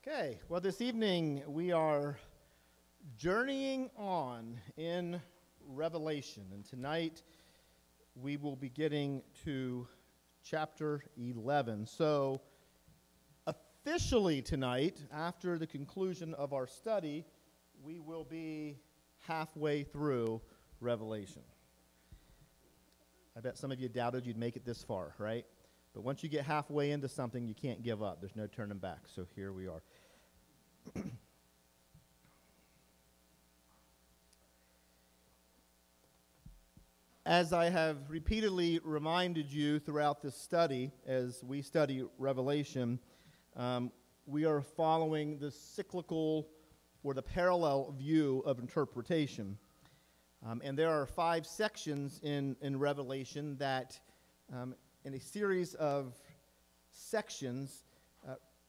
Okay, well, this evening we are journeying on in Revelation, and tonight we will be getting to chapter 11. So, officially tonight, after the conclusion of our study, we will be halfway through Revelation. I bet some of you doubted you'd make it this far, right? But once you get halfway into something, you can't give up. There's no turning back. So here we are. As I have repeatedly reminded you throughout this study, as we study Revelation, we are following the cyclical or the parallel view of interpretation. And there are 5 sections in Revelation that in a series of sections,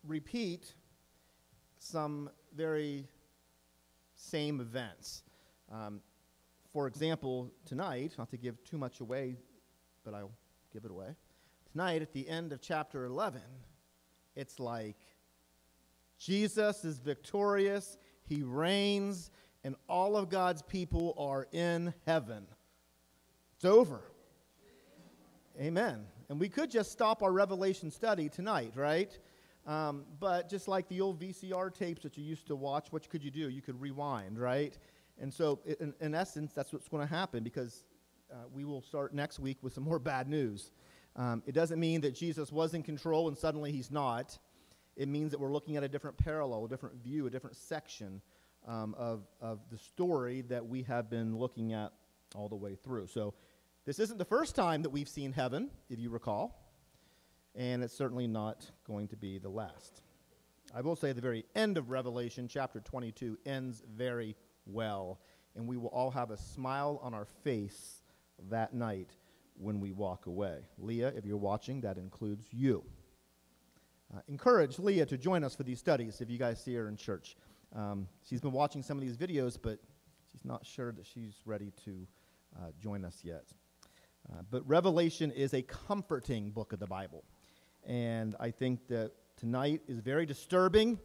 repeat some very same events. For example, tonight, not to give too much away, but I'll give it away. Tonight, at the end of chapter 11, it's like Jesus is victorious, he reigns, and all of God's people are in heaven. It's over. Amen. And we could just stop our Revelation study tonight, right? But just like the old VCR tapes that you used to watch, what could you do? You could rewind, right? And so, in essence, that's what's going to happen, because we will start next week with some more bad news. It doesn't mean that Jesus was in control and suddenly he's not. It means that we're looking at a different parallel, a different view, a different section of the story that we have been looking at all the way through. So, this isn't the first time that we've seen heaven, if you recall, and it's certainly not going to be the last. I will say the very end of Revelation, chapter 22, ends very well, and we will all have a smile on our face that night when we walk away. Leah, if you're watching, that includes you. Encourage Leah to join us for these studies if you guys see her in church. She's been watching some of these videos, but she's not sure that she's ready to join us yet. But Revelation is a comforting book of the Bible. And I think that tonight is very disturbing,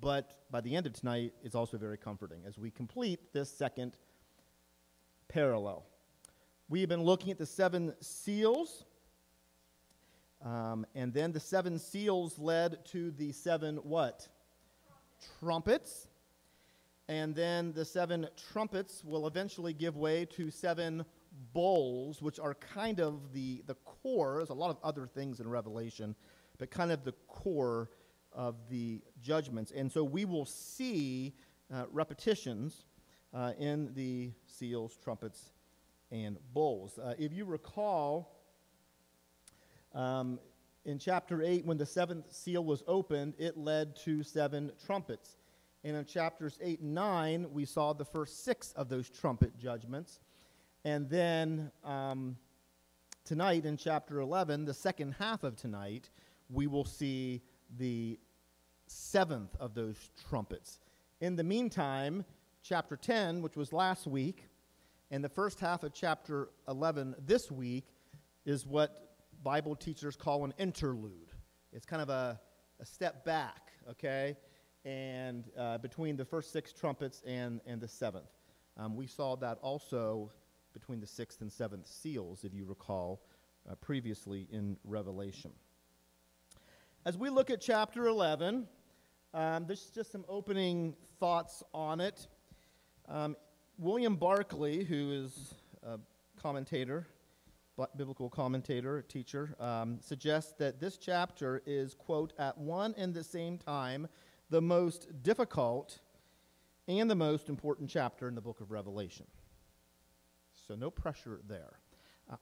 but by the end of tonight, it's also very comforting as we complete this second parallel. We have been looking at the 7 seals, and then the 7 seals led to the 7 what? Trumpets. And then the 7 trumpets will eventually give way to 7 bowls, which are kind of the core. There's a lot of other things in Revelation, but kind of the core of the judgments. And so we will see repetitions in the seals, trumpets, and bowls. If you recall, in chapter 8, when the 7th seal was opened, it led to 7 trumpets. And in chapters 8 and 9, we saw the first 6 of those trumpet judgments. And then tonight in chapter 11, the second half of tonight, we will see the 7th of those trumpets. In the meantime, chapter 10, which was last week, and the first half of chapter 11 this week is what Bible teachers call an interlude. It's kind of a step back, okay? And between the first 6 trumpets and the 7th. We saw that also between the 6th and 7th seals, if you recall, previously in Revelation. As we look at chapter 11, there's just some opening thoughts on it. William Barclay, who is a commentator, biblical commentator, teacher, suggests that this chapter is, quote, at one and the same time, the most difficult and the most important chapter in the book of Revelation. So no pressure there.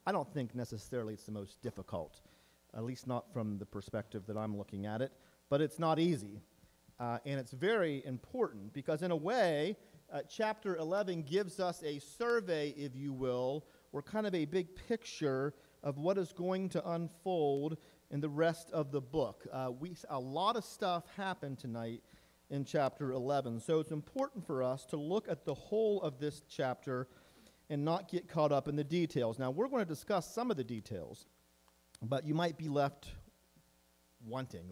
I don't think necessarily it's the most difficult, at least not from the perspective that I'm looking at it, but it's not easy. And it's very important because in a way, chapter 11 gives us a survey, if you will, or kind of a big picture of what is going to unfold in the rest of the book. A lot of stuff happened tonight in chapter 11, so it's important for us to look at the whole of this chapter and not get caught up in the details. Now, we're going to discuss some of the details, but you might be left wanting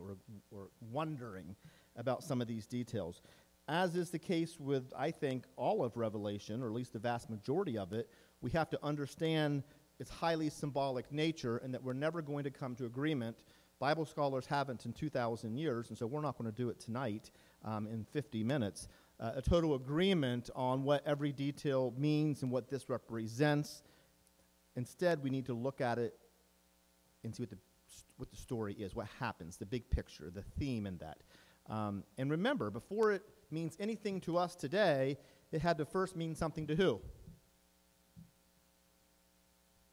or wondering about some of these details. As is the case with, I think, all of Revelation, or at least the vast majority of it, we have to understand its highly symbolic nature and that we're never going to come to agreement. Bible scholars haven't in 2,000 years, and so we're not going to do it tonight in 50 minutes. A total agreement on what every detail means and what this represents. Instead, we need to look at it and see what the story is, what happens, the big picture, the theme in that. And remember, before it means anything to us today, it had to first mean something to who?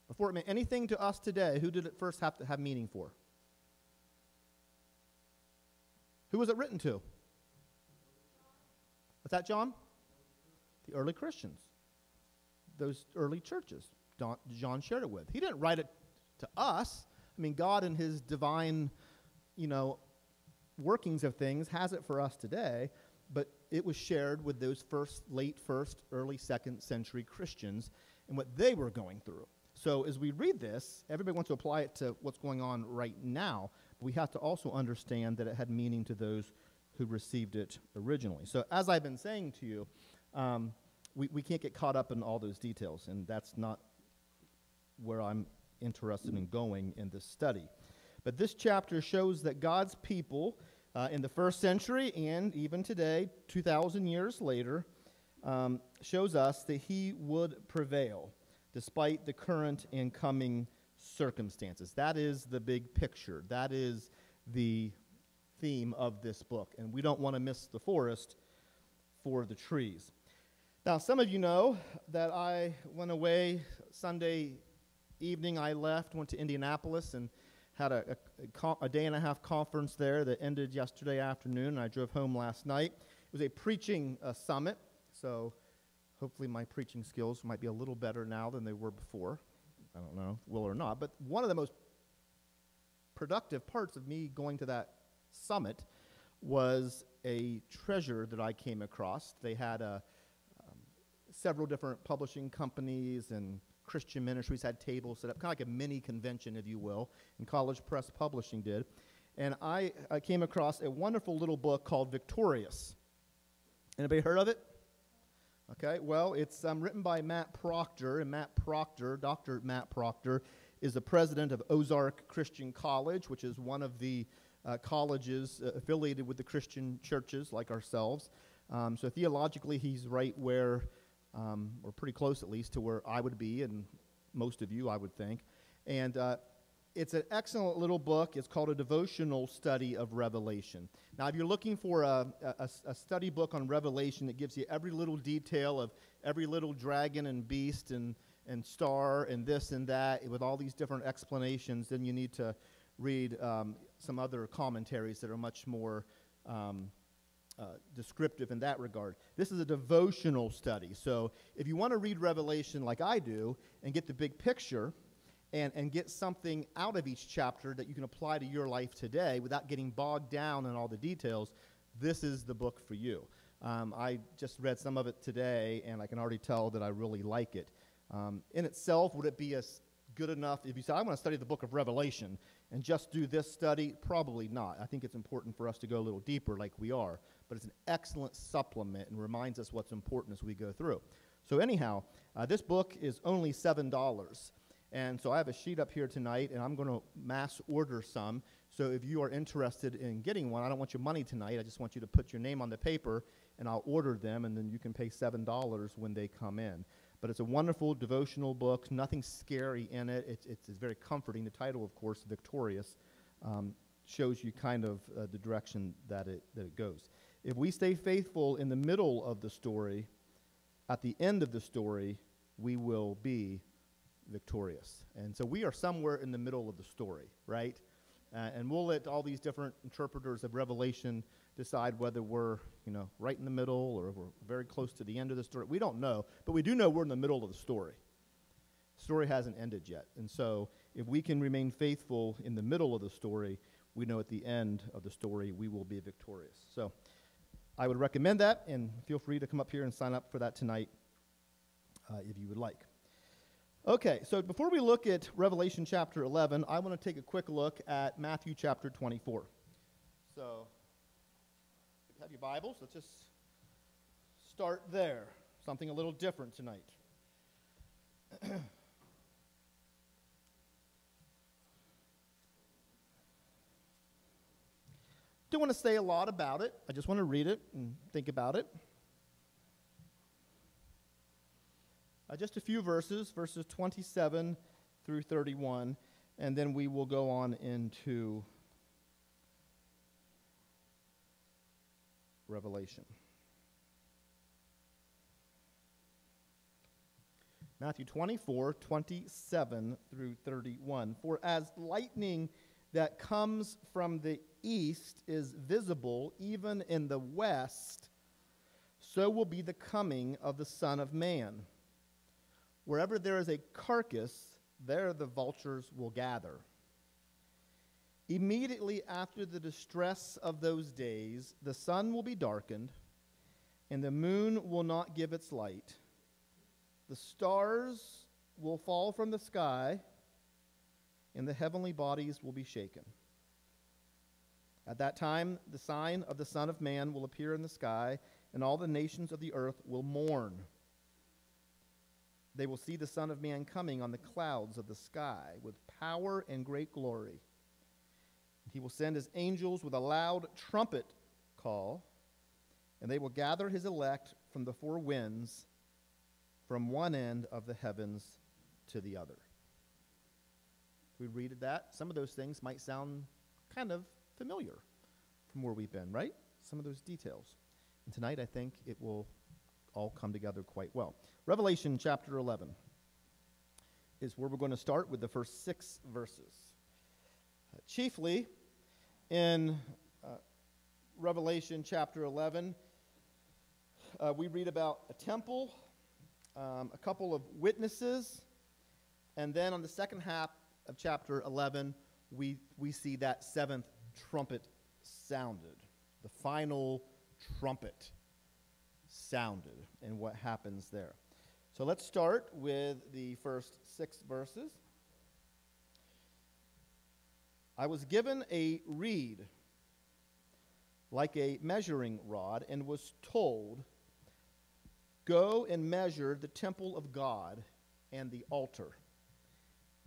Before it meant anything to us today, who did it first have to have meaning for? Who was it written to? Was that John? The early Christians. Those early churches John shared it with. He didn't write it to us. I mean, God in his divine, workings of things has it for us today, but it was shared with those late first, early second century Christians and what they were going through. So as we read this, everybody wants to apply it to what's going on right now, but we have to also understand that it had meaning to those who received it originally. So as I've been saying to you, we can't get caught up in all those details, and that's not where I'm interested in going in this study. But this chapter shows that God's people in the first century and even today, 2,000 years later, shows us that he would prevail despite the current and coming circumstances. That is the big picture. That is the theme of this book. And we don't want to miss the forest for the trees. Now, some of you know that I went away Sunday evening. I went to Indianapolis and had a day-and-a-half conference there that ended yesterday afternoon, and I drove home last night. It was a preaching summit, so hopefully my preaching skills might be a little better now than they were before. I don't know, will or not, but one of the most productive parts of me going to that summit was a treasure that I came across. They had several different publishing companies and Christian ministries had tables set up, kind of like a mini convention, if you will, and College Press Publishing did. And I came across a wonderful little book called Victorious. Anybody heard of it? Okay, well, it's written by Matt Proctor, and Dr. Matt Proctor, is the president of Ozark Christian College, which is one of the colleges affiliated with the Christian churches like ourselves. So theologically, he's right where, or pretty close at least, to where I would be, and most of you, I would think. And it's an excellent little book. It's called A Devotional Study of Revelation. Now, if you're looking for a study book on Revelation that gives you every little detail of every little dragon and beast and star and this and that with all these different explanations, then you need to read some other commentaries that are much more descriptive in that regard. This is a devotional study. So if you want to read Revelation like I do and get the big picture and get something out of each chapter that you can apply to your life today without getting bogged down in all the details, this is the book for you. I just read some of it today, and I can already tell that I really like it. In itself, would it be as good enough if you say, I want to study the book of Revelation and just do this study? Probably not. I think it's important for us to go a little deeper like we are, but it's an excellent supplement and reminds us what's important as we go through. So anyhow, this book is only $7. And so I have a sheet up here tonight, and I'm going to mass order some. So if you are interested in getting one, I don't want your money tonight. I just want you to put your name on the paper, and I'll order them, and then you can pay $7 when they come in. But it's a wonderful devotional book, nothing scary in it. It's very comforting. The title, of course, Victorious, shows you kind of the direction that it goes. If we stay faithful in the middle of the story, at the end of the story, we will be victorious. And so we are somewhere in the middle of the story, right? And we'll let all these different interpreters of Revelation decide whether we're, right in the middle or we're very close to the end of the story. We don't know, but we do know we're in the middle of the story. The story hasn't ended yet. And so if we can remain faithful in the middle of the story, we know at the end of the story we will be victorious. So I would recommend that, and feel free to come up here and sign up for that tonight if you would like. Okay, so before we look at Revelation chapter 11, I want to take a quick look at Matthew chapter 24. So have your Bibles, let's just start there. Something a little different tonight. Don't want to say a lot about it. I just want to read it and think about it. Just a few verses 27 through 31, and then we will go on into Revelation. Matthew 24, 27 through 31. For as lightning that comes from the east is visible even in the west, so will be the coming of the Son of Man. Wherever there is a carcass, there the vultures will gather. Immediately after the distress of those days, the sun will be darkened, and the moon will not give its light. The stars will fall from the sky, and the heavenly bodies will be shaken. At that time, the sign of the Son of Man will appear in the sky, and all the nations of the earth will mourn. They will see the Son of Man coming on the clouds of the sky with power and great glory. He will send his angels with a loud trumpet call, and they will gather his elect from the four winds, from one end of the heavens to the other. We read that. Some of those things might sound kind of familiar from where we've been, right? Some of those details. And tonight I think it will all come together quite well. Revelation chapter 11 is where we're going to start with the first 6 verses. Chiefly in Revelation chapter 11, we read about a temple, a couple of witnesses, and then on the second half of chapter 11, we see that 7th trumpet sounded, the final trumpet sounded, and what happens there. So let's start with the first 6 verses. I was given a reed like a measuring rod and was told, go and measure the temple of God and the altar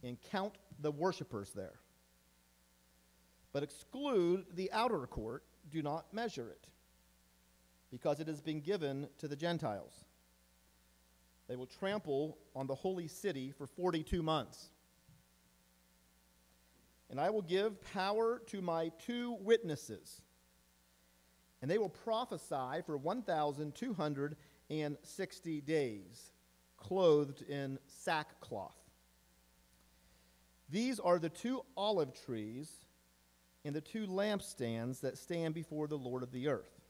and count the worshipers there. But exclude the outer court, do not measure it, because it has been given to the Gentiles. They will trample on the holy city for 42 months. And I will give power to my 2 witnesses, and they will prophesy for 1,260 days, clothed in sackcloth. These are the 2 olive trees and the 2 lampstands that stand before the Lord of the earth.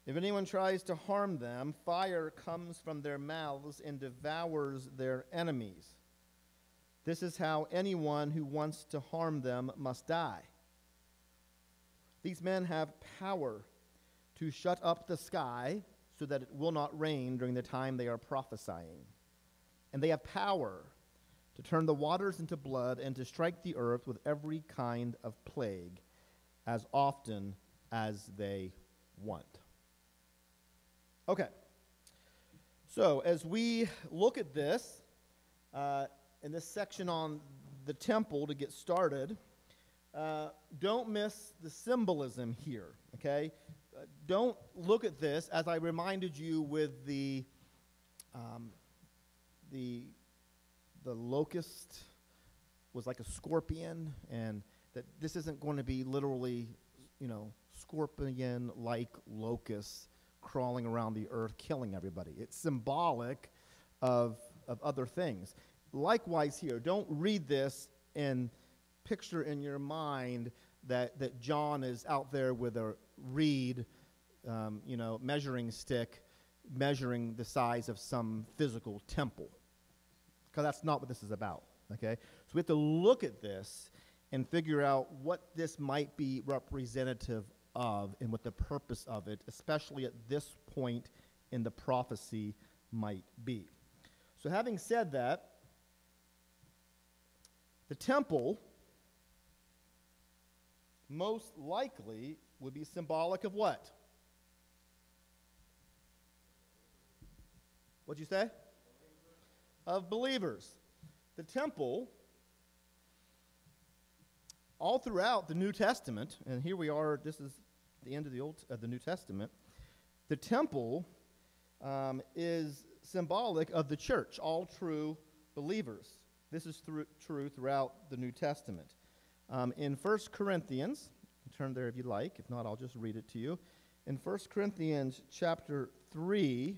If anyone tries to harm them, fire comes from their mouths and devours their enemies. This is how anyone who wants to harm them must die. These men have power to shut up the sky so that it will not rain during the time they are prophesying. And they have power to turn the waters into blood and to strike the earth with every kind of plague as often as they want. Okay, so as we look at this, in this section on the temple to get started, don't miss the symbolism here, okay? Don't look at this as I reminded you with the locust was like a scorpion, and that this isn't going to be literally, scorpion-like locusts crawling around the earth, killing everybody. It's symbolic of other things. Likewise here, don't read this and picture in your mind that John is out there with a reed, measuring stick, measuring the size of some physical temple. Because that's not what this is about, okay? So we have to look at this and figure out what this might be representative of and what the purpose of it, especially at this point in the prophecy, might be. So having said that, the temple most likely would be symbolic of what? What'd you say? Of believers. The temple, all throughout the New Testament, and here we are, this is the end of the New Testament, the temple is symbolic of the church, all true believers. This is true throughout the New Testament. In 1 Corinthians, turn there if you like. If not, I'll just read it to you. In 1 Corinthians chapter 3,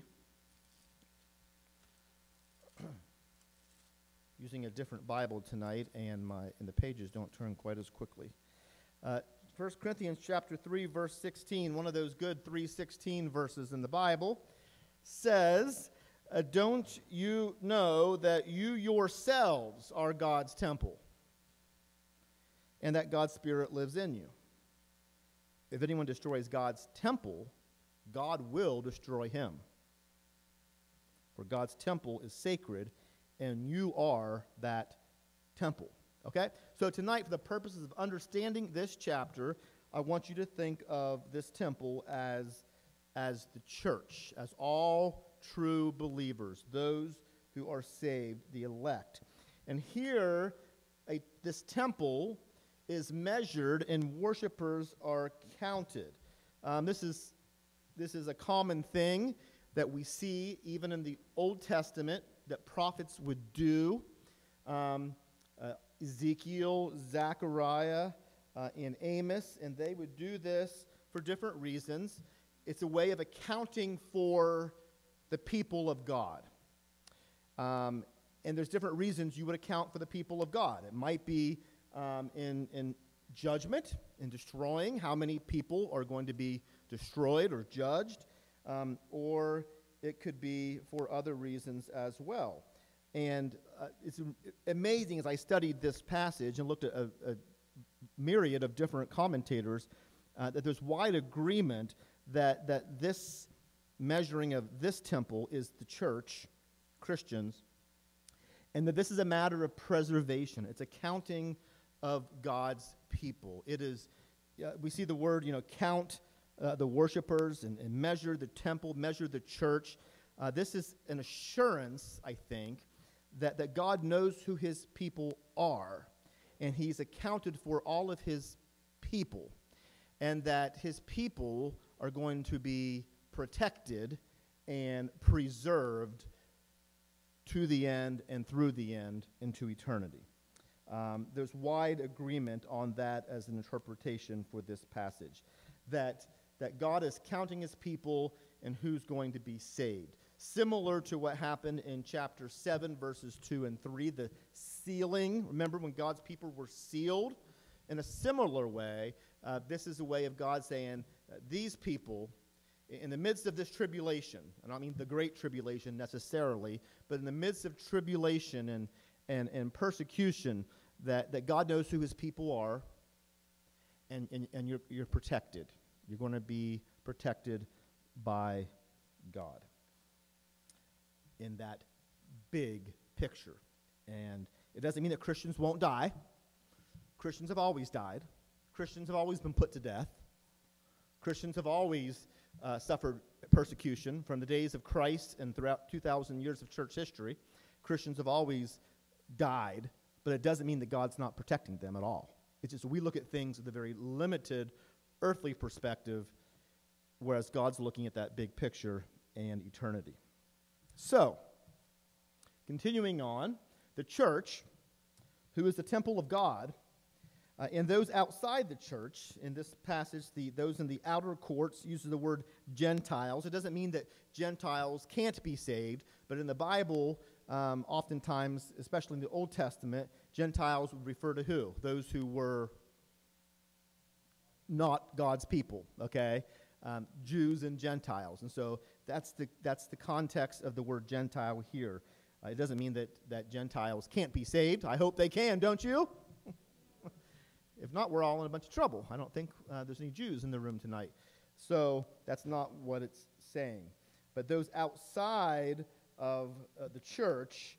using a different Bible tonight, and the pages don't turn quite as quickly. 1 Corinthians chapter 3, verse 16, one of those good 3:16 verses in the Bible, says, don't you know that you yourselves are God's temple, and that God's Spirit lives in you? If anyone destroys God's temple, God will destroy him. For God's temple is sacred, and you are that temple. Okay? So tonight, for the purposes of understanding this chapter, I want you to think of this temple as the church, as all true believers, those who are saved, the elect. And here, this temple is measured and worshipers are counted. This is a common thing that we see even in the Old Testament that prophets would do. Ezekiel, Zechariah, and Amos, and they would do this for different reasons. It's a way of accounting for the people of God. And there's different reasons you would account for the people of God. It might be in judgment, in destroying how many people are going to be destroyed or judged, or it could be for other reasons as well. And it's amazing as I studied this passage and looked at a myriad of different commentators that there's wide agreement that this measuring of this temple is the church, Christians, and that this is a matter of preservation. It's a counting of God's people. It is, we see the word, count the worshipers and measure the temple, measure the church. This is an assurance, I think, that God knows who his people are, and he's accounted for all of his people, and that his people are going to be protected and preserved to the end and through the end into eternity. There's wide agreement on that as an interpretation for this passage, that God is counting his people and who's going to be saved. Similar to what happened in chapter 7, verses 2 and 3, the sealing. Remember when God's people were sealed? In a similar way, this is a way of God saying, these people, in the midst of this tribulation, and I don't mean the great tribulation necessarily, but in the midst of tribulation and persecution, that God knows who his people are, and you're protected. You're going to be protected by God in that big picture. And it doesn't mean that Christians won't die. Christians have always died. Christians have always been put to death. Christians have always suffered persecution from the days of Christ and throughout 2,000 years of church history. Christians have always died, but it doesn't mean that God's not protecting them at all. It's just we look at things with a very limited earthly perspective, whereas God's looking at that big picture and eternity. So, continuing on, the church, who is the temple of God, and those outside the church, in this passage, those in the outer courts, uses the word Gentiles. It doesn't mean that Gentiles can't be saved, but in the Bible, oftentimes, especially in the Old Testament, Gentiles would refer to who? Those who were not God's people, okay? Jews and Gentiles. And so that's the context of the word Gentile here. It doesn't mean that Gentiles can't be saved. I hope they can, don't you? If not, we're all in a bunch of trouble. I don't think there's any Jews in the room tonight. So that's not what it's saying. But those outside of the church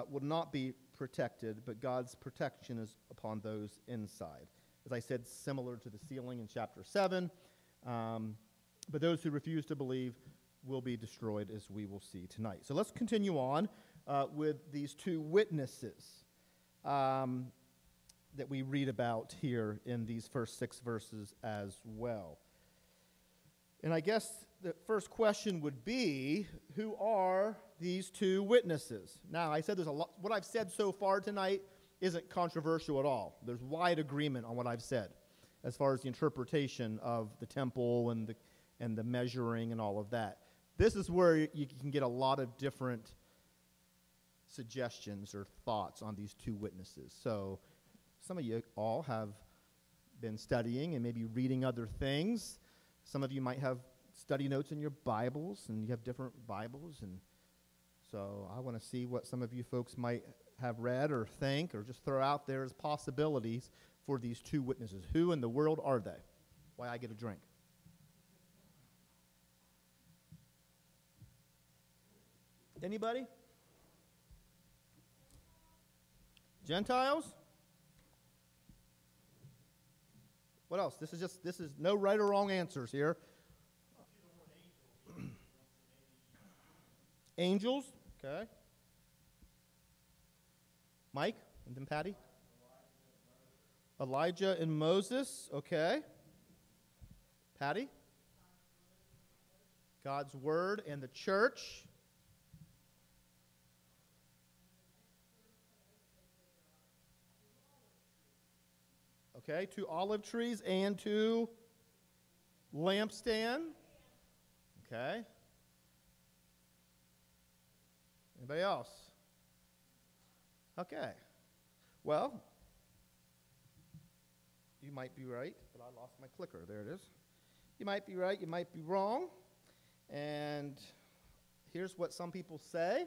would not be protected, but God's protection is upon those inside. as I said, similar to the sealing in chapter 7. But those who refuse to believe will be destroyed, as we will see tonight. So let's continue on with these two witnesses that we read about here in these first 6 verses as well. And I guess the first question would be, who are these two witnesses? Now, I said there's a lot. What I've said so far tonight isn't controversial at all. There's wide agreement on what I've said as far as the interpretation of the temple and the measuring and all of that. This is where you can get a lot of different suggestions or thoughts on these two witnesses. So some of you all have been studying and maybe reading other things. Some of you might have study notes in your Bibles, and you have different Bibles. And so I want to see what some of you folks might have read or think or just throw out there as possibilities for these two witnesses. Who in the world are they? Why I get a drink. Anybody? Gentiles? What else? This is no right or wrong answers here. Angels? Okay. Mike? And then Patty? Elijah and Moses. Okay. Patty? God's Word and the church. Okay, 2 olive trees and 2 lampstand. Okay. Anybody else? Okay. Well, you might be right, but I lost my clicker. There it is. You might be right, you might be wrong. And here's what some people say.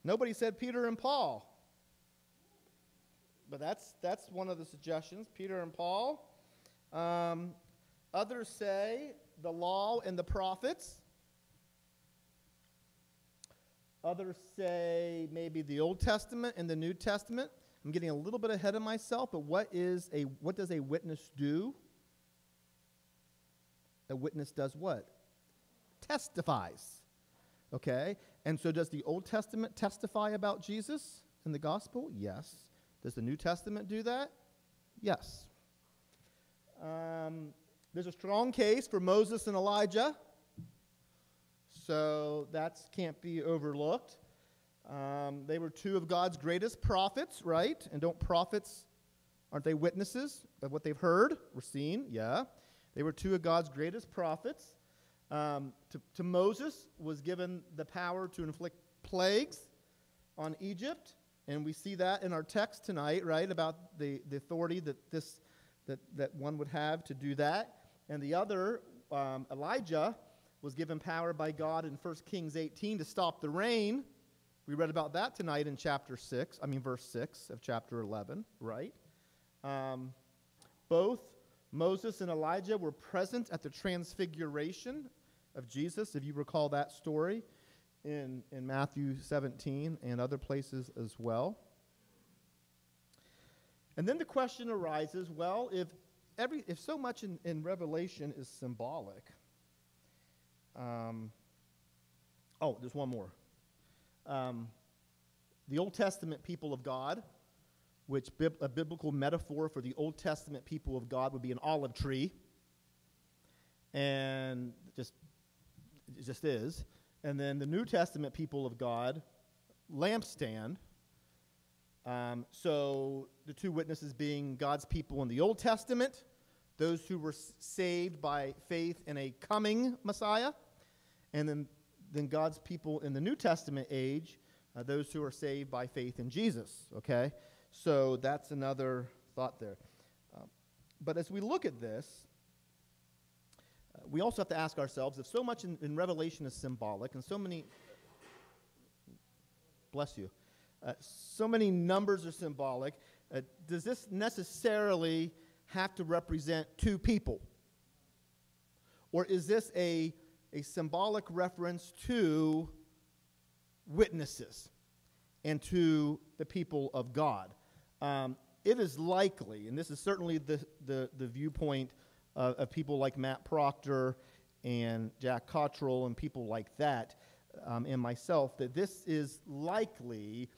Nobody said Peter and Paul. But that's one of the suggestions, Peter and Paul. Others say the law and the prophets. Others say maybe the Old Testament and the New Testament. I'm getting a little bit ahead of myself, but what does a witness do? A witness does what? Testifies. Okay? And so does the Old Testament testify about Jesus in the gospel? Yes. Does the New Testament do that? Yes. There's a strong case for Moses and Elijah, so that can't be overlooked. They were 2 of God's greatest prophets, right? And aren't they witnesses of what they've heard or seen? Yeah. They were 2 of God's greatest prophets. To Moses was given the power to inflict plagues on Egypt. And we see that in our text tonight, right, about the authority that one would have to do that. And the other, Elijah, was given power by God in 1 Kings 18 to stop the rain. We read about that tonight in verse 6 of chapter 11, right? Both Moses and Elijah were present at the transfiguration of Jesus, if you recall that story. In Matthew 17 and other places as well. And then the question arises, well, if so much in Revelation is symbolic, there's one more. The Old Testament people of God, which a biblical metaphor for the Old Testament people of God would be an olive tree, and it just is. And then the New Testament people of God, lampstand. So the 2 witnesses being God's people in the Old Testament, those who were saved by faith in a coming Messiah, and then God's people in the New Testament age, those who are saved by faith in Jesus. Okay, so that's another thought there. But as we look at this, we also have to ask ourselves, if so much in Revelation is symbolic, and so many, so many numbers are symbolic, does this necessarily have to represent 2 people? Or is this a symbolic reference to witnesses and to the people of God? it is likely, and this is certainly the viewpoint of people like Matt Proctor and Jack Cottrell and people like that, and myself, that this is likely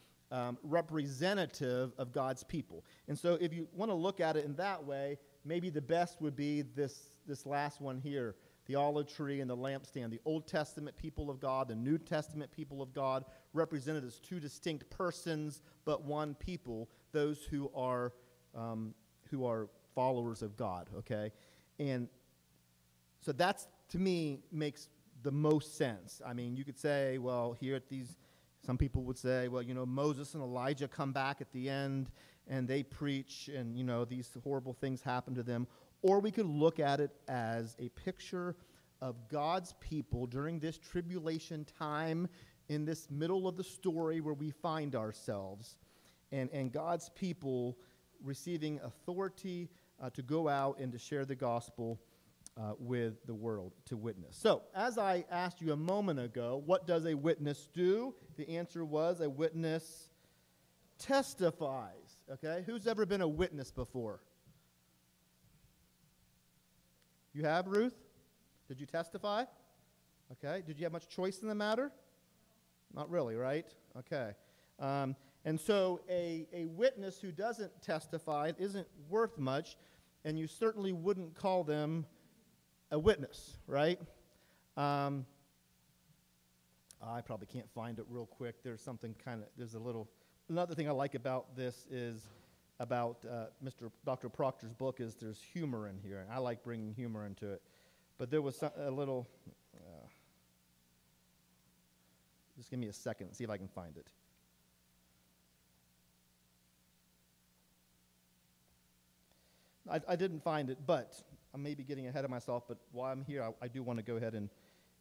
representative of God's people. And so if you want to look at it in that way, maybe the best would be this last one here, the olive tree and the lampstand. The Old Testament people of God, the New Testament people of God, represented as two distinct persons, but one people, those who are followers of God, okay? And so that's, to me, makes the most sense. I mean, you could say, well, here at these, some people would say, well, you know, Moses and Elijah come back at the end, and they preach, and, you know, these horrible things happen to them. Or we could look at it as a picture of God's people during this tribulation time, in this middle of the story where we find ourselves, and God's people receiving authority to go out and to share the gospel with the world, to witness. So, as I asked you a moment ago, what does a witness do? The answer was a witness testifies, okay? Who's ever been a witness before? You have, Ruth? Did you testify? Okay. Did you have much choice in the matter? Not really, right? Okay. And so a witness who doesn't testify isn't worth much, and you certainly wouldn't call them a witness, right? I probably can't find it real quick. There's something another thing I like about this is about Dr. Proctor's book is there's humor in here. I like bringing humor into it. But there was a little, just give me a second, see if I can find it. I didn't find it, but I may be getting ahead of myself, but while I'm here, I do want to go ahead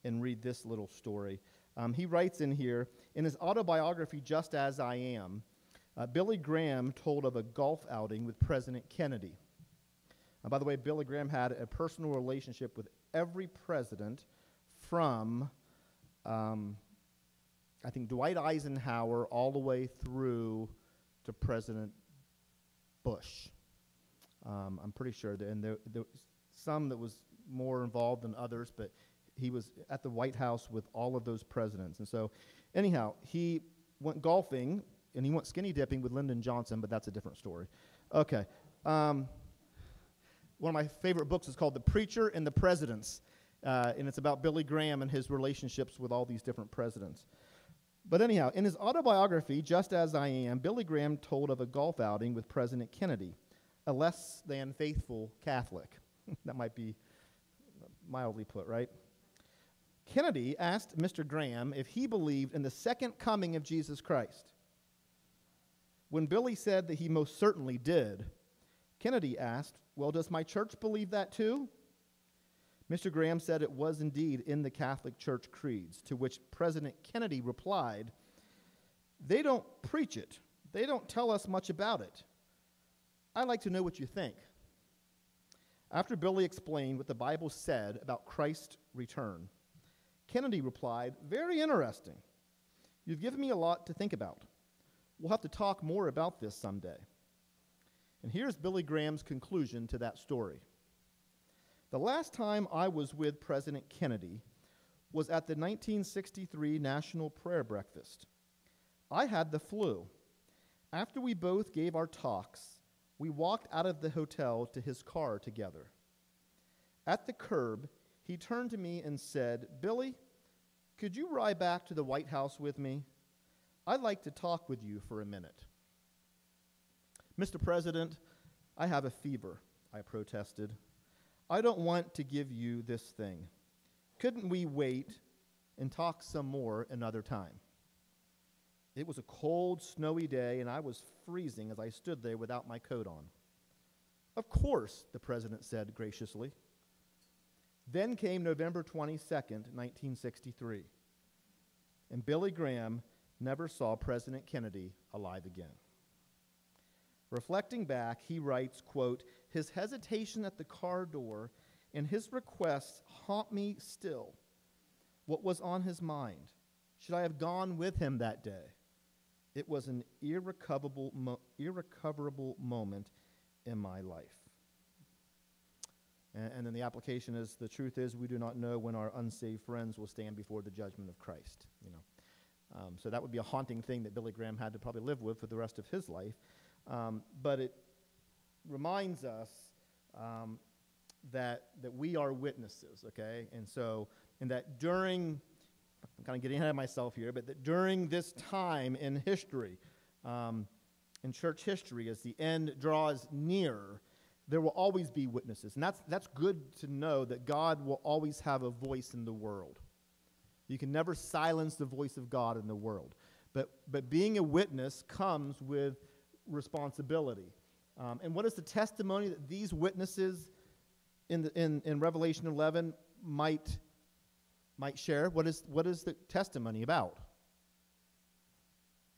and read this little story. He writes in here, in his autobiography, Just As I Am, Billy Graham told of a golf outing with President Kennedy. By the way, Billy Graham had a personal relationship with every president from, I think, Dwight Eisenhower all the way through to President Bush. I'm pretty sure, and there was some that was more involved than others, but he was at the White House with all of those presidents. And so, anyhow, he went golfing, and he went skinny dipping with Lyndon Johnson, but that's a different story. Okay. One of my favorite books is called The Preacher and the Presidents, and it's about Billy Graham and his relationships with all these different presidents. But anyhow, in his autobiography, Just As I Am, Billy Graham told of a golf outing with President Kennedy, a less than faithful Catholic. That might be mildly put, right? Kennedy asked Mr. Graham if he believed in the second coming of Jesus Christ. When Billy said that he most certainly did, Kennedy asked, well, does my church believe that too? Mr. Graham said it was indeed in the Catholic Church creeds, to which President Kennedy replied, they don't preach it. They don't tell us much about it. I'd like to know what you think. After Billy explained what the Bible said about Christ's return, Kennedy replied, very interesting. You've given me a lot to think about. We'll have to talk more about this someday. And here's Billy Graham's conclusion to that story. The last time I was with President Kennedy was at the 1963 National Prayer Breakfast. I had the flu. After we both gave our talks, we walked out of the hotel to his car together. At the curb, he turned to me and said, Billy, could you ride back to the White House with me? I'd like to talk with you for a minute. Mr. President, I have a fever, I protested. I don't want to give you this thing. Couldn't we wait and talk some more another time? It was a cold, snowy day, and I was freezing as I stood there without my coat on. Of course, the president said graciously. Then came November 22nd, 1963, and Billy Graham never saw President Kennedy alive again. Reflecting back, he writes, quote, his hesitation at the car door and his requests haunt me still. What was on his mind? Should I have gone with him that day? It was an irrecoverable moment in my life. And then the application is, the truth is, we do not know when our unsaved friends will stand before the judgment of Christ. So that would be a haunting thing that Billy Graham had to probably live with for the rest of his life. But it reminds us that we are witnesses, okay? And that during, I'm kind of getting ahead of myself here, but that during this time in history, in church history, as the end draws near, there will always be witnesses. And that's good to know, that God will always have a voice in the world. You can never silence the voice of God in the world. But being a witness comes with responsibility. And what is the testimony that these witnesses in Revelation 11 might share? What is the testimony about?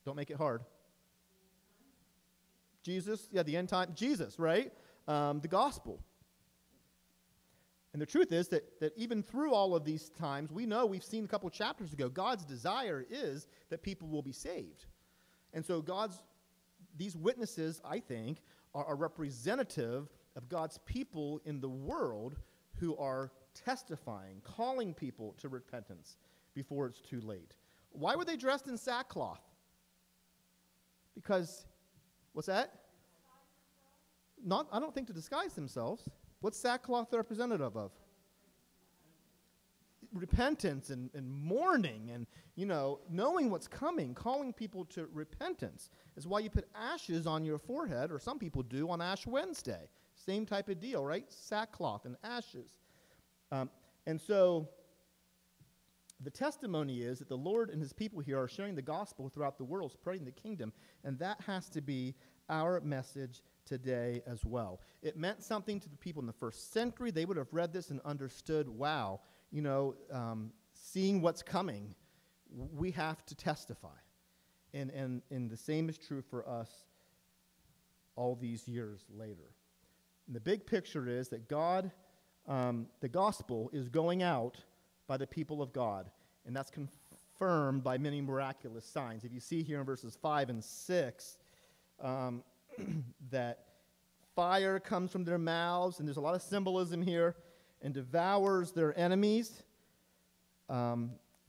Don't make it hard. Jesus, the end time, Jesus, right? The gospel. And the truth is that even through all of these times, we've seen a couple chapters ago, God's desire is that people will be saved. And so these witnesses, I think, are representative of God's people in the world who are testifying, calling people to repentance before it's too late. Why were they dressed in sackcloth? Because, what's that? I don't think to disguise themselves. What's sackcloth representative of? Repentance and mourning and, knowing what's coming, calling people to repentance. Is why you put ashes on your forehead, or some people do on Ash Wednesday. Same type of deal, right? Sackcloth and ashes. And so the testimony is that the Lord and his people here are sharing the gospel throughout the world, spreading the kingdom, and that has to be our message today as well. It meant something to the people in the first century. They would have read this and understood, wow, seeing what's coming, we have to testify. And the same is true for us all these years later. And the big picture is that God, the gospel is going out by the people of God, and that's confirmed by many miraculous signs. If you see here in verses 5 and 6, that fire comes from their mouths, and there's a lot of symbolism here, and devours their enemies.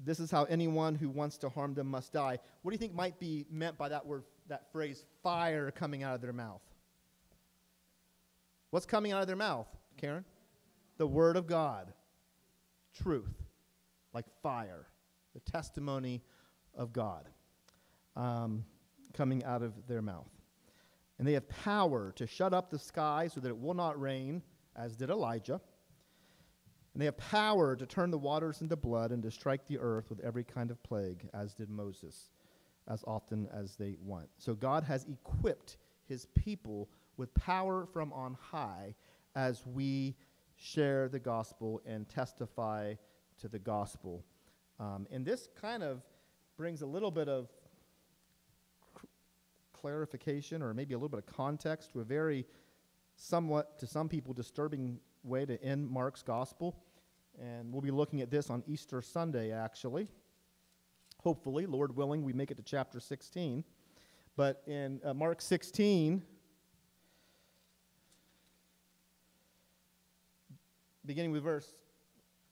This is how anyone who wants to harm them must die. What do you think might be meant by that word, that phrase, fire coming out of their mouth? What's coming out of their mouth, Karen? The word of God. Truth. Like fire. The testimony of God. Coming out of their mouth. And they have power to shut up the sky so that it will not rain, as did Elijah. And they have power to turn the waters into blood and to strike the earth with every kind of plague, as did Moses, as often as they want. So God has equipped his people with power from on high as we share the gospel and testify to the gospel. And this kind of brings a little bit of clarification, or maybe a little bit of context, to a very somewhat, to some people, disturbing way to end Mark's gospel. And we'll be looking at this on Easter Sunday, actually. Hopefully, Lord willing, we make it to chapter 16. But in Mark 16, beginning with verse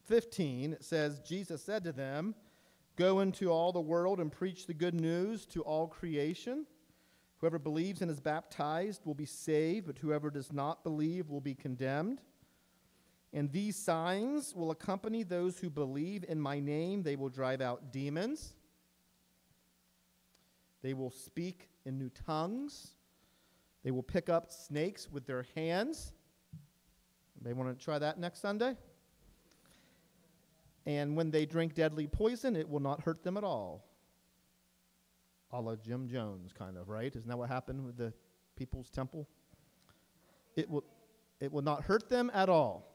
15, it says, Jesus said to them, "Go into all the world and preach the good news to all creation. Whoever believes and is baptized will be saved, but whoever does not believe will be condemned. And these signs will accompany those who believe in my name. They will drive out demons. They will speak in new tongues. They will pick up snakes with their hands." They want to try that next Sunday? "And when they drink deadly poison, it will not hurt them at all." A la Jim Jones, kind of, right? Isn't that what happened with the People's Temple? It will not hurt them at all.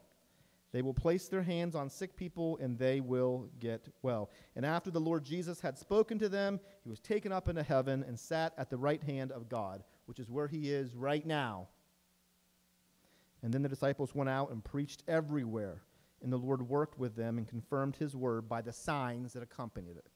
They will place their hands on sick people, and they will get well. And after the Lord Jesus had spoken to them, he was taken up into heaven and sat at the right hand of God, which is where he is right now. And then the disciples went out and preached everywhere, and the Lord worked with them and confirmed his word by the signs that accompanied it.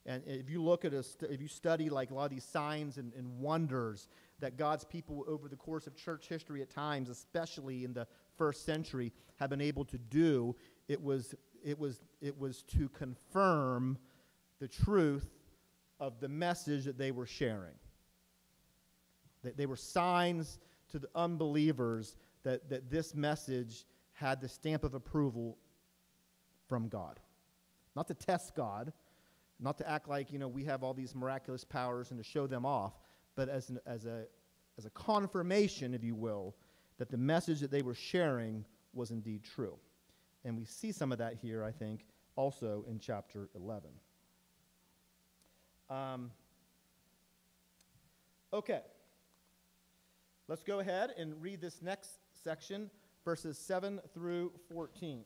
And if you look at if you study like a lot of these signs and wonders that God's people over the course of church history at times, especially in the first century, have been able to do, it was to confirm the truth of the message that they were sharing. They were signs to the unbelievers that this message had the stamp of approval from God. Not to test God, not to act like, we have all these miraculous powers and to show them off, but as a confirmation, if you will, that the message that they were sharing was indeed true. And we see some of that here, I think, also in chapter 11. Okay. Let's go ahead and read this next section, verses 7 through 14.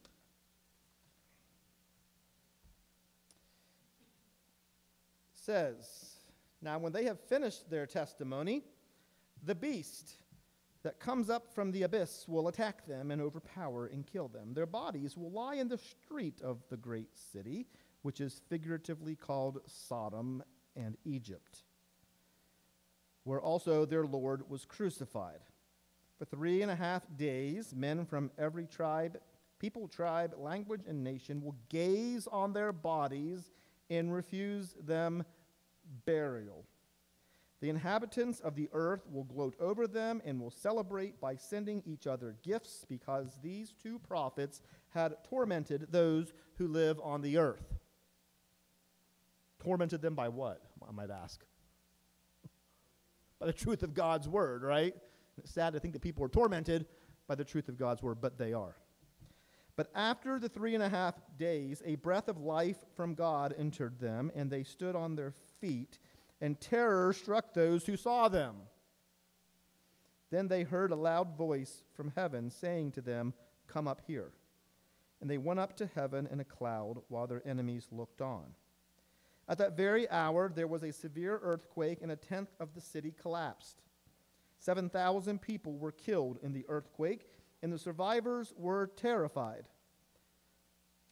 Says, "Now when they have finished their testimony, the beast that comes up from the abyss will attack them and overpower and kill them. Their bodies will lie in the street of the great city, which is figuratively called Sodom and Egypt, where also their Lord was crucified. For 3.5 days, men from every tribe, people, tribe, language, and nation will gaze on their bodies and refuse them burial. The inhabitants of the earth will gloat over them and will celebrate by sending each other gifts, because these two prophets had tormented those who live on the earth." Tormented them by what, I might ask? By the truth of God's word, right? It's sad to think that people are tormented by the truth of God's word, but they are. "But after the 3.5 days, a breath of life from God entered them, and they stood on their feet, and terror struck those who saw them. Then they heard a loud voice from heaven saying to them, 'Come up here.' And they went up to heaven in a cloud while their enemies looked on. At that very hour there was a severe earthquake, and 1/10 of the city collapsed. 7,000 people were killed in the earthquake, and the survivors were terrified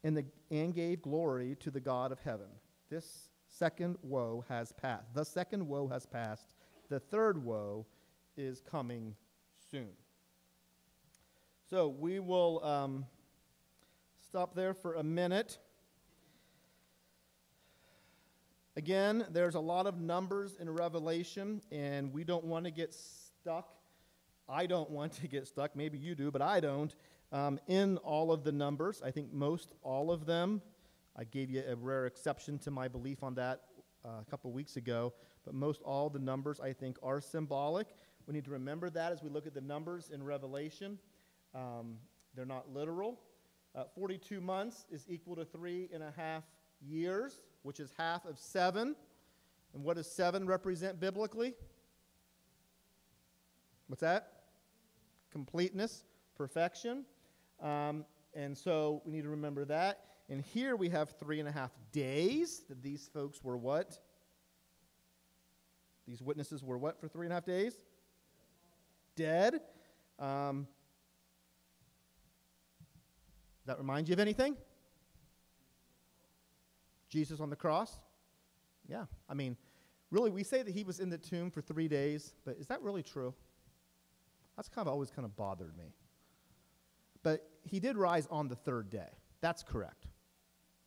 and gave glory to the God of heaven. This second woe has passed. The second woe has passed. The third woe is coming soon." So we will stop there for a minute. Again, there's a lot of numbers in Revelation, and we don't want to get stuck. I don't want to get stuck. Maybe you do, but I don't. In all of the numbers, I think most all of them. I gave you a rare exception to my belief on that a couple weeks ago, but most all the numbers, I think, are symbolic. We need to remember that as we look at the numbers in Revelation. They're not literal. 42 months is equal to 3.5 years, which is half of 7. And what does 7 represent biblically? What's that? Completeness, perfection. And so we need to remember that. And here we have 3.5 days that these folks were what? These witnesses were what for 3.5 days? Dead. Does that remind you of anything? Jesus on the cross? Yeah. I mean, really, we say that he was in the tomb for 3 days, but is that really true? That's always bothered me. But he did rise on the third day. That's correct.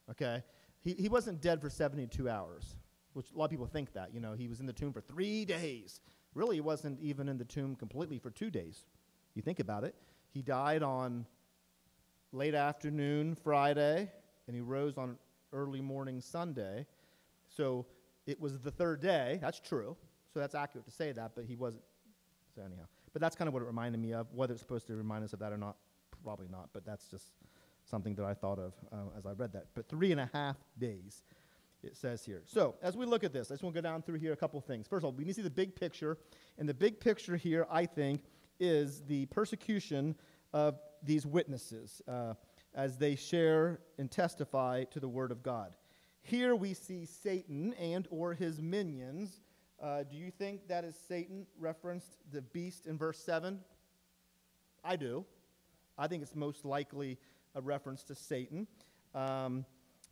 Okay? He wasn't dead for 72 hours, which a lot of people think that. He was in the tomb for 3 days. Really, he wasn't even in the tomb completely for 2 days. You think about it. He died on late afternoon Friday, and he rose on early morning Sunday. So it was the third day. That's true. So that's accurate to say that, but he wasn't. So anyhow. But that's what it reminded me of. Whether it's supposed to remind us of that or not, probably not. But that's just something that I thought of as I read that. But 3.5 days, it says here. So as we look at this, I just want to go down through here a couple things. First of all, we need to see the big picture. And the big picture here, I think, is the persecution of these witnesses as they share and testify to the Word of God. Here we see Satan and or his minions. Do you think that is Satan referenced the beast in verse 7? I do. I think it's most likely a reference to Satan.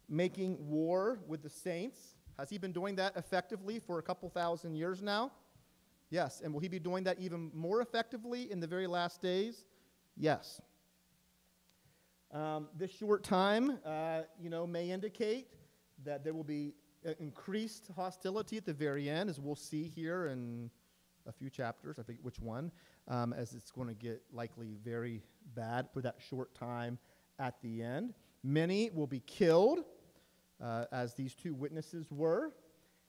Making war with the saints. Has he been doing that effectively for a couple thousand years now? Yes. And will he be doing that even more effectively in the very last days? Yes. This short time, may indicate that there will be increased hostility at the very end, as we'll see here in a few chapters, I think which one, as it's going to get likely very bad for that short time at the end. Many will be killed, as these two witnesses were.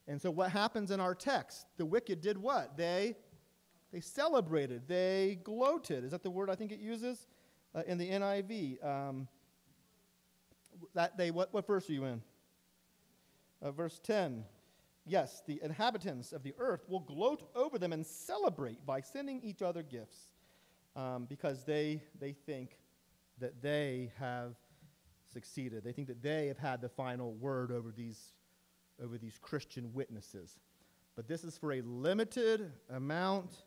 And so what happens in our text? The wicked did what? They celebrated. They gloated. Is that the word I think it uses in the NIV? What verse are you in? Verse 10. Yes, the inhabitants of the earth will gloat over them and celebrate by sending each other gifts, because they think that they have succeeded. They think that they have had the final word over these Christian witnesses. But this is for a limited amount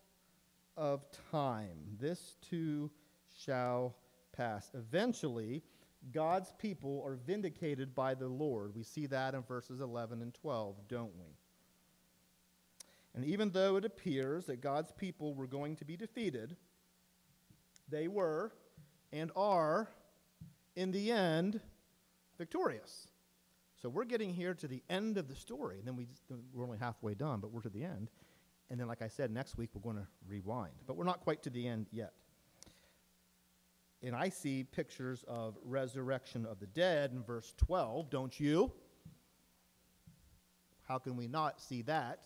of time. This too shall pass. Eventually, God's people are vindicated by the Lord. We see that in verses 11 and 12, don't we? And even though it appears that God's people were going to be defeated, they were and are, in the end, victorious. So we're getting here to the end of the story, and then we're only halfway done, but we're to the end. And then, like I said, next week we're going to rewind. But we're not quite to the end yet. And I see pictures of resurrection of the dead in verse 12, don't you? How can we not see that?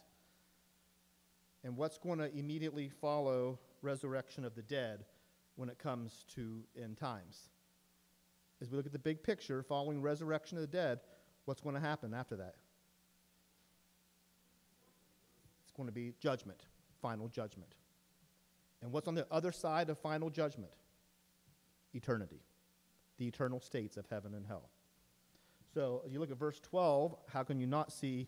And what's going to immediately follow resurrection of the dead when it comes to end times? As we look at the big picture following resurrection of the dead, what's going to happen after that? It's going to be judgment, final judgment. And what's on the other side of final judgment? Eternity, the eternal states of heaven and hell. So as you look at verse 12, how can you not see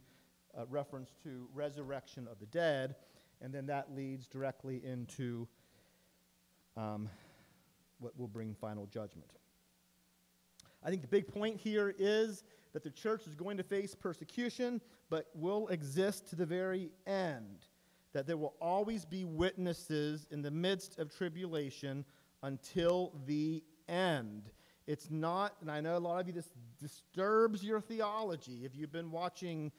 a reference to resurrection of the dead? And then that leads directly into what will bring final judgment. I think the big point here is that the church is going to face persecution, but will exist to the very end. That there will always be witnesses in the midst of tribulation until the end. It's not, and I know a lot of you, this disturbs your theology if you've been watching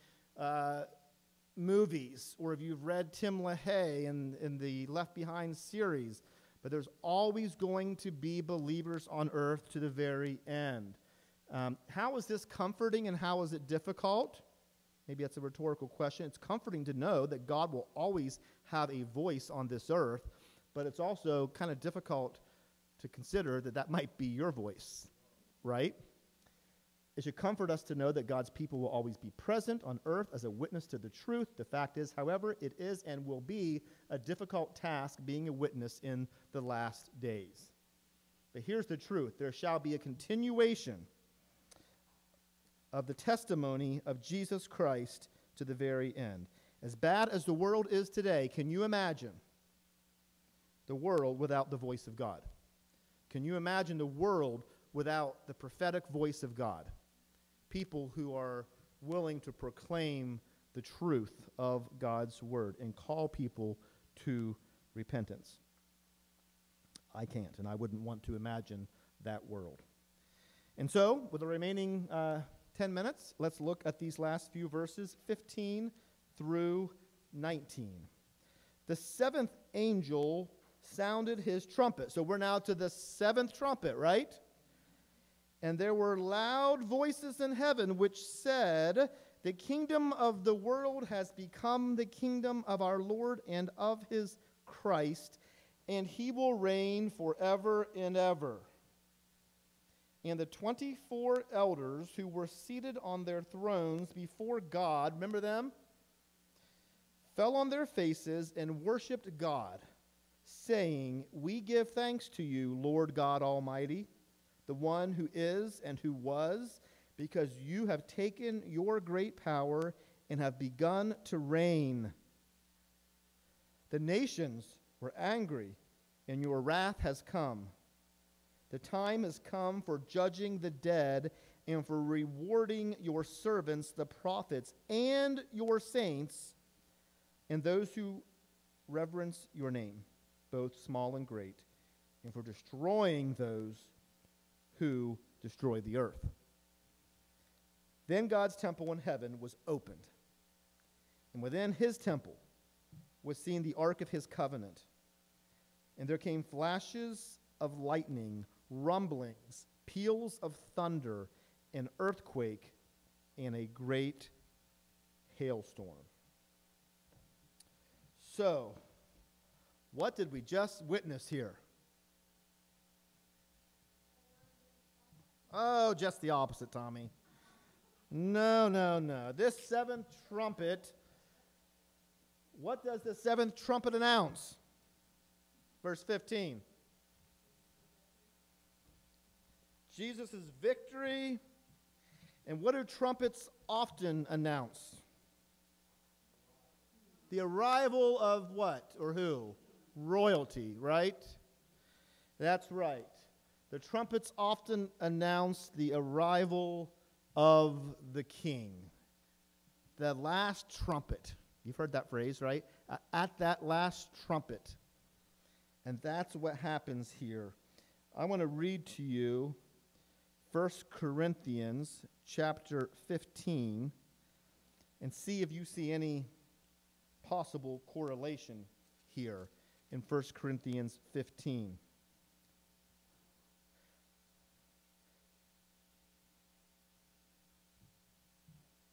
movies or if you've read Tim LaHaye in the Left Behind series, but there's always going to be believers on earth to the very end. How is this comforting and how is it difficult? Maybe that's a rhetorical question. It's comforting to know that God will always have a voice on this earth, but it's also kind of difficult to consider that might be your voice, right? It should comfort us to know that God's people will always be present on earth as a witness to the truth. The fact is, however, it is and will be a difficult task being a witness in the last days. But here's the truth. There shall be a continuation of the testimony of Jesus Christ to the very end. As bad as the world is today, can you imagine the world without the voice of God? Can you imagine the world without the prophetic voice of God? People who are willing to proclaim the truth of God's word and call people to repentance. I can't, and I wouldn't want to imagine that world. And so, with the remaining 10 minutes, let's look at these last few verses, 15 through 19. The seventh angel sounded his trumpet. So we're now to the seventh trumpet, right? And there were loud voices in heaven which said, "The kingdom of the world has become the kingdom of our Lord and of his Christ, and he will reign forever and ever." And the 24 elders who were seated on their thrones before God, remember them? Fell on their faces and worshipped God, saying, "We give thanks to you, Lord God Almighty, the one who is and who was, because you have taken your great power and have begun to reign. The nations were angry, and your wrath has come. The time has come for judging the dead and for rewarding your servants, the prophets, and your saints, and those who reverence your name, both small and great, and for destroying those who destroy the earth. Then God's temple in heaven was opened, and within his temple was seen the ark of his covenant. And there came flashes of lightning, rumblings, peals of thunder, an earthquake, and a great hailstorm. So, what did we just witness here? Oh, just the opposite, Tommy. No. This seventh trumpet, what does the seventh trumpet announce? Verse 15. Jesus' victory. And what do trumpets often announce? The arrival of what or who? Royalty, right? That's right. The trumpets often announce the arrival of the king. The last trumpet. You've heard that phrase, right? At that last trumpet. And that's what happens here. I want to read to you 1 Corinthians chapter 15 and see if you see any possible correlation here in 1 Corinthians 15.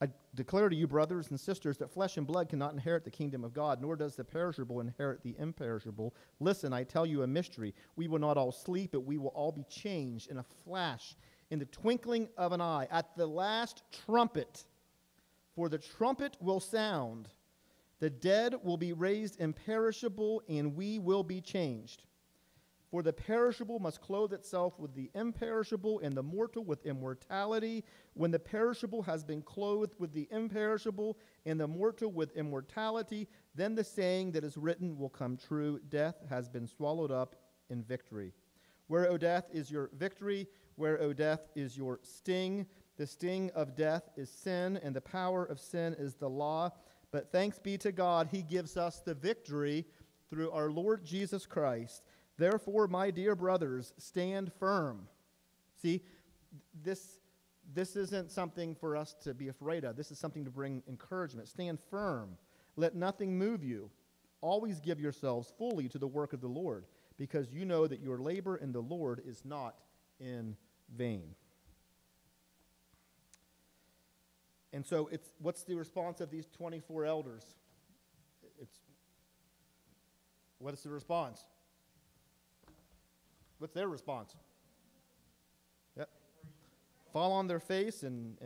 I declare to you, brothers and sisters, that flesh and blood cannot inherit the kingdom of God, nor does the perishable inherit the imperishable. Listen, I tell you a mystery. We will not all sleep, but we will all be changed in a flash, in the twinkling of an eye, at the last trumpet. For the trumpet will sound, the dead will be raised imperishable, and we will be changed. For the perishable must clothe itself with the imperishable, and the mortal with immortality. When the perishable has been clothed with the imperishable, and the mortal with immortality, then the saying that is written will come true: death has been swallowed up in victory. Where, O death, is your victory? Where, O death, is your sting? The sting of death is sin, and the power of sin is the law. But thanks be to God, he gives us the victory through our Lord Jesus Christ. Therefore, my dear brothers, stand firm. See, this isn't something for us to be afraid of. This is something to bring encouragement. Stand firm. Let nothing move you. Always give yourselves fully to the work of the Lord, because you know that your labor in the Lord is not in vain. And so what's the response of these 24 elders? What is the response? What's their response? Yep. Fall on their face and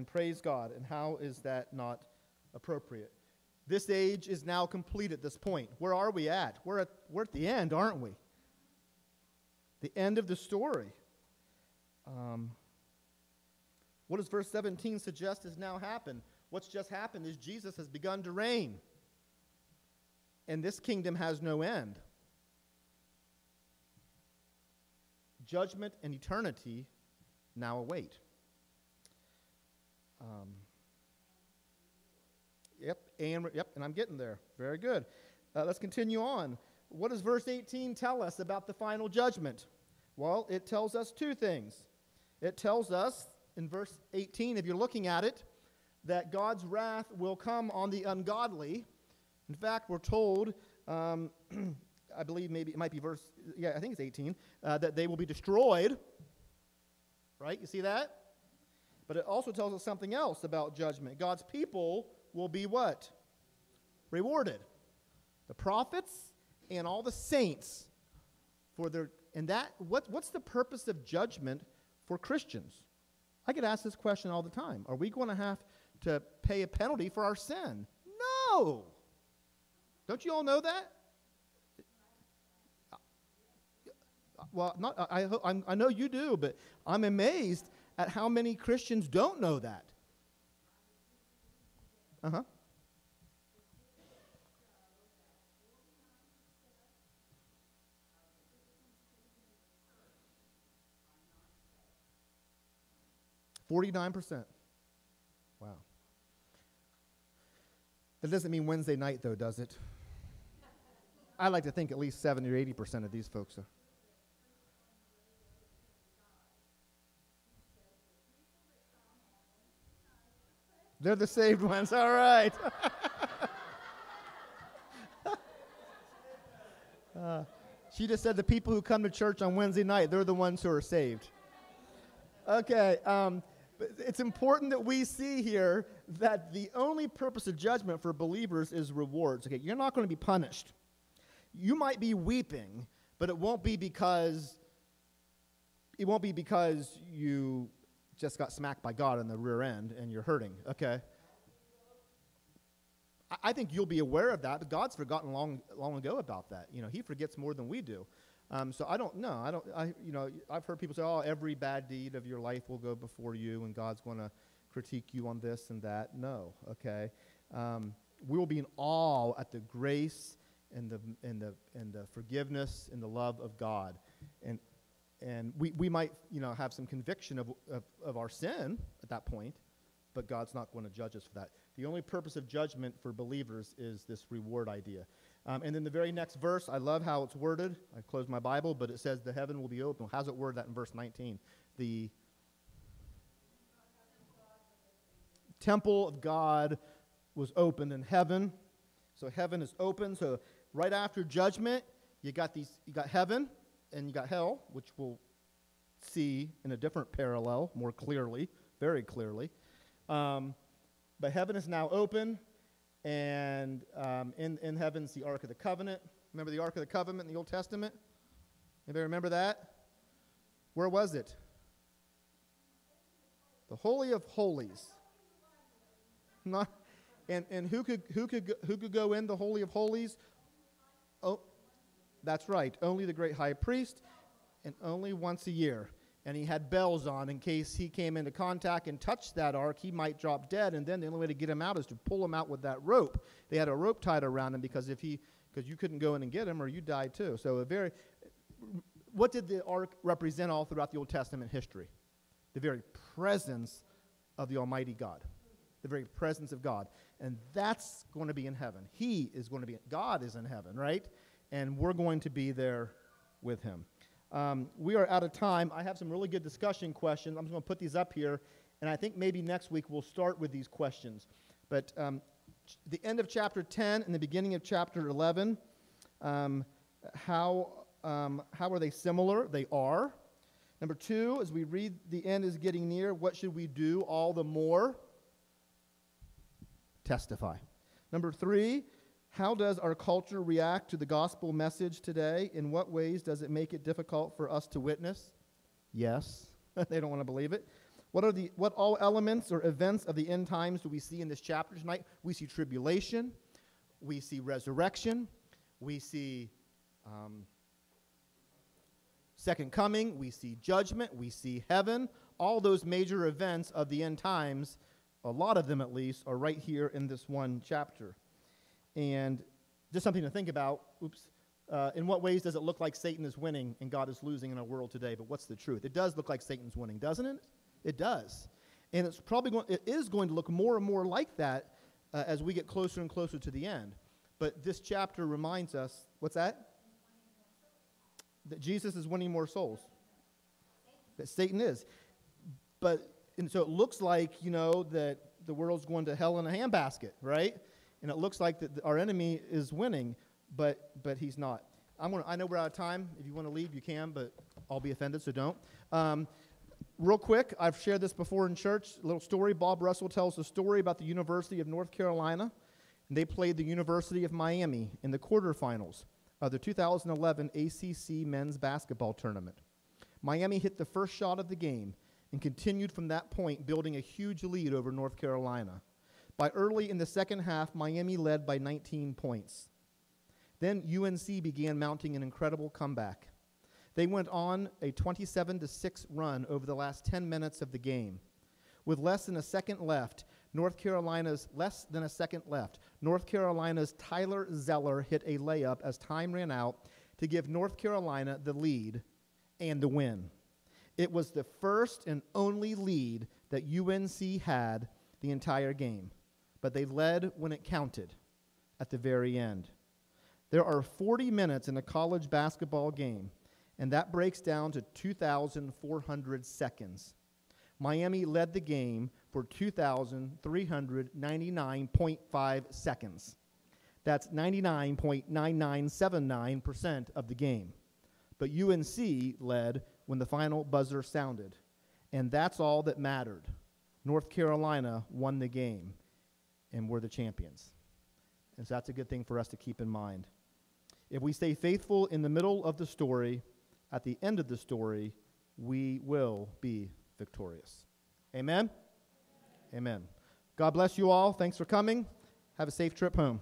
praise God. And how is that not appropriate? This age is now complete at this point. Where are we at? We're at the end, aren't we? The end of the story. What does verse 17 suggest has now happened? What's just happened is Jesus has begun to reign. And this kingdom has no end. Judgment and eternity now await. And I'm getting there. Very good. Let's continue on. What does verse 18 tell us about the final judgment? Well, it tells us two things. It tells us in verse 18, if you're looking at it, that God's wrath will come on the ungodly. In fact, we're told, I believe maybe it might be I think it's 18, that they will be destroyed. Right? You see that? But it also tells us something else about judgment. God's people will be what? Rewarded. The prophets and all the saints what's the purpose of judgment for Christians? I get asked this question all the time. Are we going to have to pay a penalty for our sin? No. Don't you all know that? Well, I know you do, but I'm amazed at how many Christians don't know that. Uh-huh. 49%. Wow. That doesn't mean Wednesday night, though, does it? I like to think at least 70 or 80% of these folks are. They're the saved ones. All right. She just said the people who come to church on Wednesday night, they're the ones who are saved. Okay. But it's important that we see here that the only purpose of judgment for believers is rewards. Okay, you're not going to be punished. You might be weeping, but it won't be because you just got smacked by God in the rear end and you're hurting. Okay. I think you'll be aware of that, but God's forgotten long ago about that. You know, He forgets more than we do. So I don't know. I've heard people say, "Oh, every bad deed of your life will go before you, and God's going to critique you on this and that." No. Okay. We will be in awe at the grace and the forgiveness and the love of God, and we might have some conviction of our sin at that point, but God's not going to judge us for that. The only purpose of judgment for believers is this reward idea. And then the very next verse, I love how it's worded. I closed my Bible, but it says the heaven will be open. How's it worded that in verse 19? The temple of God was opened in heaven. So heaven is open. So right after judgment, you got heaven and you got hell, which we'll see in a different parallel more clearly, very clearly. But heaven is now open, and in heaven's the Ark of the Covenant. Remember the Ark of the Covenant in the Old Testament? Anybody remember that? Where was it? The Holy of Holies. Not, and who could go in the Holy of Holies? Oh, that's right. Only the great high priest, and only once a year. And he had bells on in case he came into contact and touched that ark, he might drop dead. And then the only way to get him out is to pull him out with that rope. They had a rope tied around him because you couldn't go in and get him or you died too. So what did the ark represent all throughout the Old Testament history? The very presence of the Almighty God. The very presence of God. And that's going to be in heaven. God is in heaven, right? And we're going to be there with Him. We are out of time. I have some really good discussion questions. I'm just going to put these up here, and I think maybe next week we'll start with these questions. But the end of chapter 10 and the beginning of chapter 11, how are they similar? They are. Number 2, as we read the end is getting near, what should we do all the more? Testify. Number 3, how does our culture react to the gospel message today? In what ways does it make it difficult for us to witness? Yes. They don't want to believe it. What all elements or events of the end times do we see in this chapter tonight? We see tribulation. We see resurrection. We see second coming. We see judgment. We see heaven. All those major events of the end times, a lot of them at least, are right here in this one chapter. And just something to think about. In what ways does it look like Satan is winning and God is losing in our world today? But what's the truth? It does look like Satan's winning, doesn't it? It does. And it is going to look more and more like that as we get closer and closer to the end. But this chapter reminds us, what's that? That Jesus is winning more souls. That Satan is. And so it looks like, that the world's going to hell in a handbasket, right? And it looks like that our enemy is winning, but he's not. I know we're out of time. If you want to leave, you can, but I'll be offended, so don't. Real quick, I've shared this before in church, a little story. Bob Russell tells a story about the University of North Carolina, and they played the University of Miami in the quarterfinals of the 2011 ACC men's basketball tournament. Miami hit the first shot of the game and continued from that point, building a huge lead over North Carolina. By early in the second half, Miami led by 19 points. Then UNC began mounting an incredible comeback. They went on a 27-6 run over the last 10 minutes of the game. With less than a second left, North Carolina's Tyler Zeller hit a layup as time ran out to give North Carolina the lead and the win. It was the first and only lead that UNC had the entire game, but they led when it counted at the very end. There are 40 minutes in a college basketball game, and that breaks down to 2,400 seconds. Miami led the game for 2,399.5 seconds. That's 99.9979% of the game. But UNC led when the final buzzer sounded, and that's all that mattered. North Carolina won the game, and we're the champions. And so that's a good thing for us to keep in mind. If we stay faithful in the middle of the story, at the end of the story, we will be victorious. Amen? Amen. God bless you all. Thanks for coming. Have a safe trip home.